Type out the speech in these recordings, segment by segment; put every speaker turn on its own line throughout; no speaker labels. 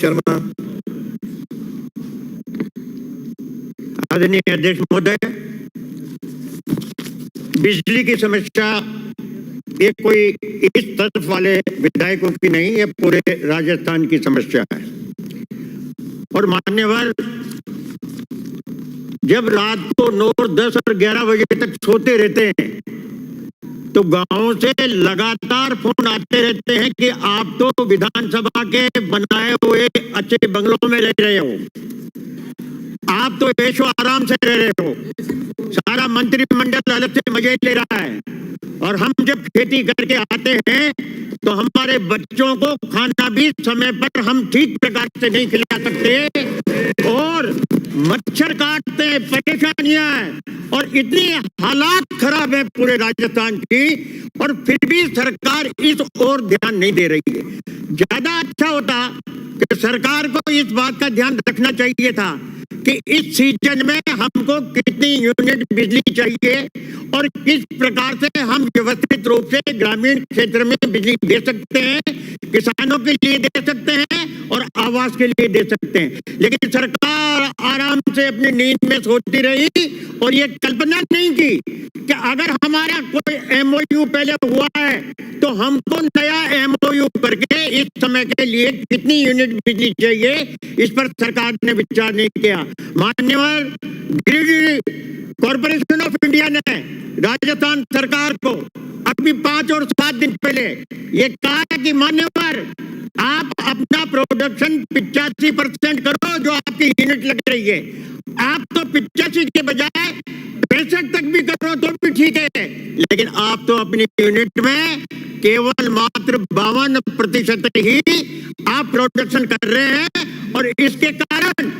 शर्मा।
आदरणीय अध्यक्ष महोदय, बिजली की समस्या ये कोई इस तरफ वाले विधायकों की नहीं, ये पूरे राजस्थान की समस्या है। और मान्यवर, जब रात को 9, 10 और 11 बजे तक सोते रहते हैं तो गांव से लगातार फोन आते रहते हैं कि आप तो विधानसभा के बनाए हुए अच्छे बंगलों में रह रहे हो, आप तो ऐशो आराम से रह रहे हो, सारा मंत्रिमंडल अलग से मजे ले रहा है, और हम जब खेती करके आते हैं तो हमारे बच्चों को खाना भी समय पर हम ठीक प्रकार से नहीं खिला सकते और मच्छर काटते हैं, परेशानियां हैं और इतनी हालात खराब है पूरे राजस्थान की, और फिर भी सरकार इस ओर ध्यान नहीं दे रही है। ज्यादा अच्छा होता कि सरकार को इस बात का ध्यान रखना चाहिए था कि इस सीजन में हमको कितनी यूनिट बिजली चाहिए और किस प्रकार से हम व्यवस्थित रूप से ग्रामीण क्षेत्र में बिजली दे सकते हैं, किसानों के लिए दे सकते हैं और आवास के लिए दे सकते हैं। लेकिन सरकार आराम से अपनी नींद में सोती रही और ये कल्पना नहीं की कि अगर हमारा कोई एमओयू पहले हुआ है तो हमको नया एमओयू करके इस समय के लिए कितनी यूनिट बिजली चाहिए, इस पर सरकार ने विचार नहीं किया। मान्यवर, ग्रिड कॉर्पोरेशन ऑफ इंडिया ने राजस्थान सरकार को अभी 5 और 7 दिन पहले ये कहा कि मान्यवर, आप अपना प्रोडक्शन 85% करो जो आपकी यूनिट लग रही है। आप तो 85 के बजाय 65 तक भी करो तो भी ठीक है, लेकिन आप तो अपनी यूनिट में केवल मात्र 52% ही आप प्रोडक्शन कर रहे हैं और इसके कारण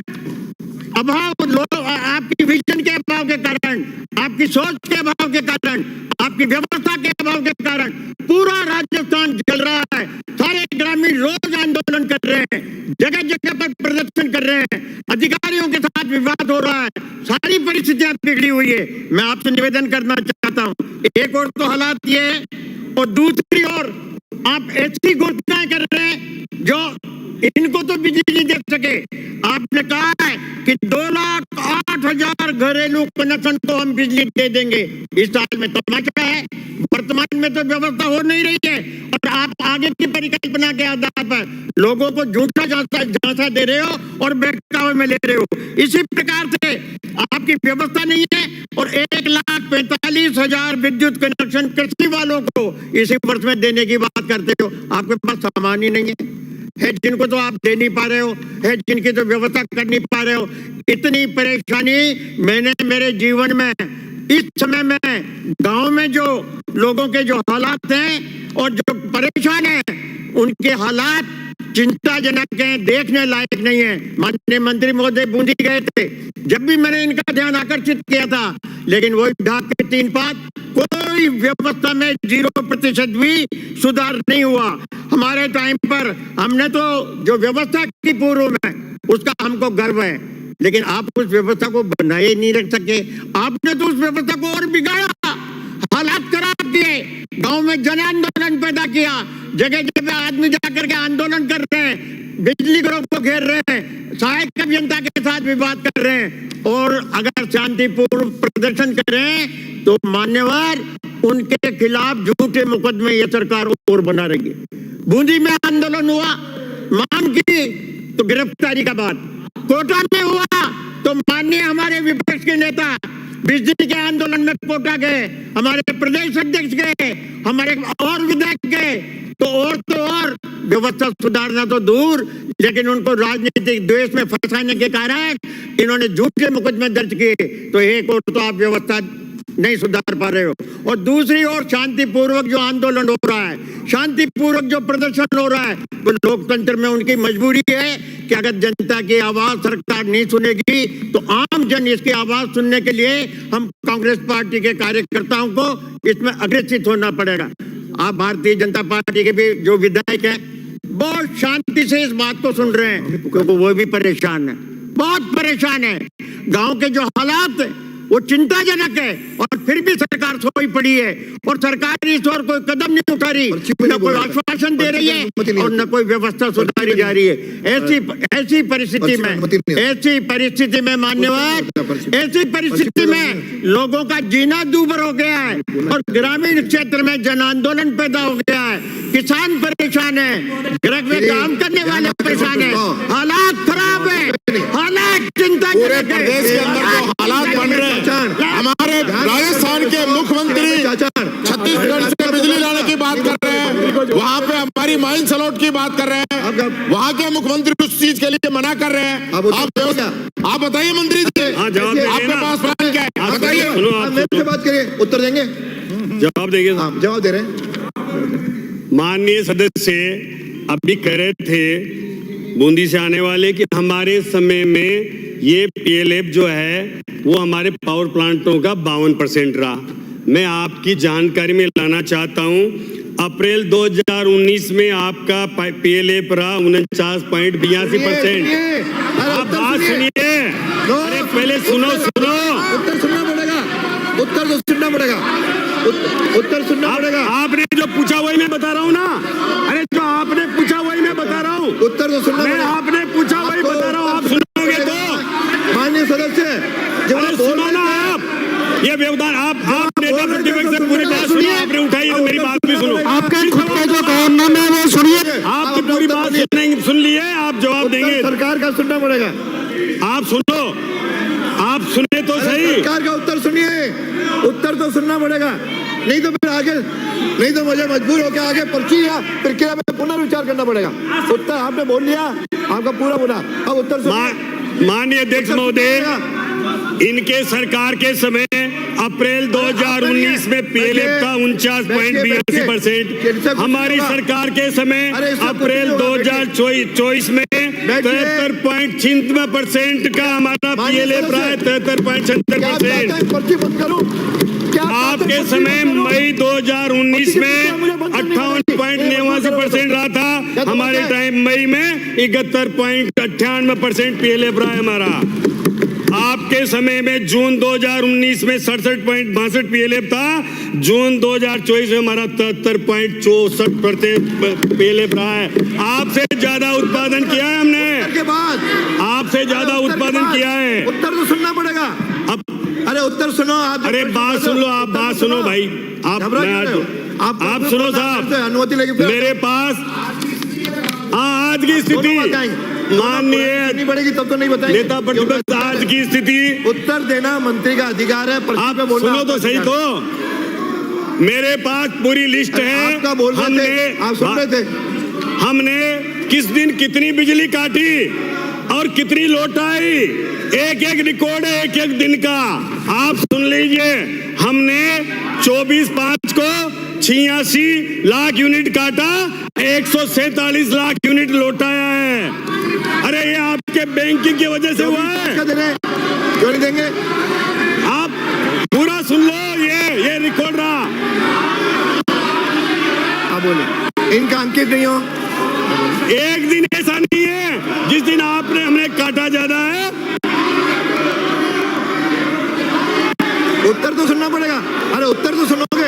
अभाव, लोग आपकी विजन के अभाव के कारण, आपकी सोच के अभाव के कारण, आपकी व्यवस्था के अभाव के कारण पूरा राजस्थान जल रहा है। सारे ग्रामीण रोज आंदोलन कर रहे हैं, जगह जगह पर प्रदर्शन कर रहे हैं, अधिकारियों के साथ विवाद हो रहा है, सारी परिस्थितियां बिगड़ी हुई है। मैं आपसे निवेदन करना चाहता हूं, एक और तो हालात ये है और दूसरी ओर आप ऐसी घोषणाएं कर रहे हैं जो इनको तो बिजली नहीं दे सके। आपने कहा है कि 2,08,000 घरेलू कनेक्शन को हम बिजली दे देंगे इस साल में। तमाशा है, वर्तमान में तो व्यवस्था हो नहीं रही है और आप आगे की परिकल्पना के आधार पर लोगों को झूठा झांसा दे रहे हो और बहकावे में ले रहे हो। इसी प्रकार से आपकी व्यवस्था नहीं है और 1,45,000 विद्युत कनेक्शन कृषि वालों को इसी वर्ष में देने की बात करते हो। आपके पास सामान ही नहीं है जिनको तो आप दे नहीं पा रहे हो, है जिनकी तो व्यवस्था कर नहीं पा रहे हो। इतनी परेशानी मैंने मेरे जीवन में इस समय में गांव में जो लोगों के जो हालात हैं और जो परेशान हैं उनके हालात चिंताजनक हैं, देखने लायक नहीं है। माननीय मंत्री महोदय बूंदी गए थे, जब भी मैंने इनका ध्यान आकर्षित किया था, लेकिन वही ढाक के 3 बात, कोई व्यवस्था में 0% भी सुधार नहीं हुआ। हमारे टाइम पर हमने तो जो व्यवस्था की पूर्व में उसका हमको गर्व है, लेकिन आप उस व्यवस्था को बनाए नहीं रख सके। आपने तो उस व्यवस्था को और बिगाड़ा, हालात खराब किए, गांव में जन आंदोलन पैदा किया, जगह जगह आदमी जाकर के आंदोलन कर रहे हैं, बिजली घरों को घेर रहे हैं, सहायक अभियंता के साथ विवाद कर रहे हैं और अगर शांतिपूर्ण प्रदर्शन करें तो मान्यवर उनके खिलाफ झूठे मुकदमे ये सरकार और बना रही है। बूंदी में आंदोलन हुआ, मांग की तो गिरफ्तारी का बात, कोटा में हुआ तो माननीय हमारे विपक्ष के नेता बिजली के आंदोलन में कोटा गए, हमारे प्रदेश अध्यक्ष गए, हमारे और विधायक गए, तो और व्यवस्था सुधारना तो दूर, लेकिन उनको राजनीतिक द्वेष में फंसाने के कारण इन्होंने झूठे मुकदमे दर्ज किए। तो एक और तो आप व्यवस्था नहीं सुधार पा रहे हो और दूसरी ओर शांतिपूर्वक जो आंदोलन हो रहा है, शांतिपूर्वक जो प्रदर्शन हो रहा है, तो लोकतंत्र में उनकी मजबूरी है कि अगर जनता की आवाज सरकार नहीं सुनेगी तो आम जन इसकी आवाज सुनने के लिए हम कांग्रेस पार्टी के कार्यकर्ताओं को इसमें अग्रेसित होना पड़ेगा। आप भारतीय जनता पार्टी के भी जो विधायक हैं बहुत शांति से इस बात को सुन रहे हैं, क्योंकि वो भी परेशान है, बहुत परेशान है। गांव के जो हालात वो चिंताजनक है। और फिर भी सरकार सोई पड़ी है और सरकार इस ओर कोई कदम नहीं उठा रही, न कोई आश्वासन दे रही है और न कोई व्यवस्था सुधारी जा रही है। ऐसी परिस्थिति में मान्यवर, ऐसी परिस्थिति में लोगों का जीना दूभर हो गया है और ग्रामीण क्षेत्र में जन आंदोलन पैदा हो गया है। किसान परेशान है, घर में काम करने वाले परेशान है, हालात खराब है, हालात चिंताजनक है।
प्रदेश के अंदर जो हालात बन रहे हैं, हमारे राजस्थान के मुख्यमंत्री छत्तीसगढ़ से बिजली लाने की बात कर रहे हैं, वहाँ पे हमारी माइंस अलॉट की बात कर रहे हैं, वहाँ के मुख्यमंत्री उस चीज के लिए मना कर रहे हैं। आप बताइए मंत्री जी, आपके पास प्लान क्या है, बताइए।
मेरे बात करिए, उत्तर देंगे,
जवाब देंगे।
जवाब दे रहे हैं।
माननीय सदस्य अभी कह रहे थे बूंदी से आने वाले कि हमारे समय में ये पीएलएफ जो है वो हमारे पावर प्लांटों का 52% रहा। मैं आपकी जानकारी में लाना चाहता हूं, अप्रैल 2019 में आपका पीएलएफ रहा 49.82%। आप बात सुनिए, अरे पहले सुनो।
उत्तर सुनना पड़ेगा, उत्तर तो सुनना पड़ेगा, उत्तर सुनना पड़ेगा।
आपने जो पूछा वही मैं बता रहा हूँ ना, अरे जो आपने पूछा वही मैं बता रहा हूँ,
उत्तर तो सुनना
मैं आपने पूछा वही बता रहा हूँ, आप सुनोगे तो।
माननीय सदस्य
अरे सुनो ना आप, ये व्यवधान आप नेता प्रतिपक्ष से पूरी बात सुनिए, आपने उठाई तो मेरी बात भी सुनो।
आपके खुद का जो गवर्नर है वो सुनिए,
आपकी पूरी बात सुन लिए, आप जवाब देंगे।
सरकार का सुनना पड़ेगा,
आप सुनो, आप सुने तो सही।
सरकार का उत्तर सुनिए, उत्तर तो सुनना पड़ेगा, नहीं तो फिर आगे, नहीं तो मुझे मजबूर होकर आगे पर्ची या प्रक्रिया में पुनर्विचार करना पड़ेगा। उत्तर आपने बोल लिया, आपका पूरा बोला, अब उत्तर सुनिए।
माननीय अध्यक्ष महोदय, इनके सरकार के समय अप्रैल 2019 में पीएलएफ का 49.82%, हमारी सरकार के समय अप्रैल 2024 में 73.96% का हमारा पीएलएफ रहा है, 73.76%। आपके समय मई 2019 में 58.89% रहा था, हमारे टाइम मई में 71.98% पीएलएफ रहा है हमारा। आपके समय में जून 2019 में 67.62 पीएलएफ था, जून 2024 में हमारा 73.64% पीएलएफ रहा है। आपसे ज्यादा उत्पादन किया है हमने,
के बाद
आपसे ज्यादा उत्पादन किया है।
उत्तर तो सुनना पड़ेगा।
अब
अरे उत्तर सुनो, आप
अरे बात सुन लो, आप बात सुनो भाई, आप सुनो साहब,
अनुमति लेके
मेरे पास आज की स्थिति माननीय
नहीं पड़ेगी तब तो नहीं बताएंगे।
नेता प्रतिपक्ष आज की स्थिति
उत्तर देना मंत्री का अधिकार है,
आप सुनो तो सही तो, मेरे पास पूरी लिस्ट है।
आपका बोल रहे थे, आप सुन रहे थे,
हमने किस दिन कितनी बिजली काटी और कितनी लौटाई, एक एक रिकॉर्ड है एक एक दिन का, आप सुन लीजिए। हमने 24/5 को 86 लाख यूनिट काटा, 147 लाख यूनिट लौटाया है। अरे ये आपके बैंकिंग की वजह से हुआ है,
क्यों नहीं देंगे?
आप पूरा सुन लो, ये रिकॉर्ड रहा।
आप बोले इनका अंकित नहीं हो,
एक दिन ऐसा नहीं है जिस दिन हमने काटा ज्यादा है।
उत्तर तो सुनना पड़ेगा। अरे उत्तर तो सुनोगे,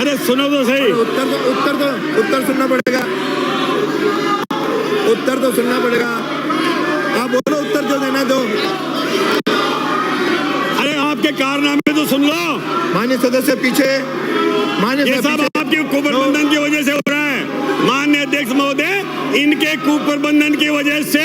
अरे सुनो तो सही,
उत्तर सुनना पड़ेगा, उत्तर तो सुनना पड़ेगा। आप बोलो उत्तर जो देना दो।
अरे आपके कारनामे तो सुन लो।
माननीय सदस्य पीछे,
ये सब आपके कुप्रबंधन की वजह से हो रहा है। माननीय अध्यक्ष महोदय, इनके कुप्रबंधन की वजह से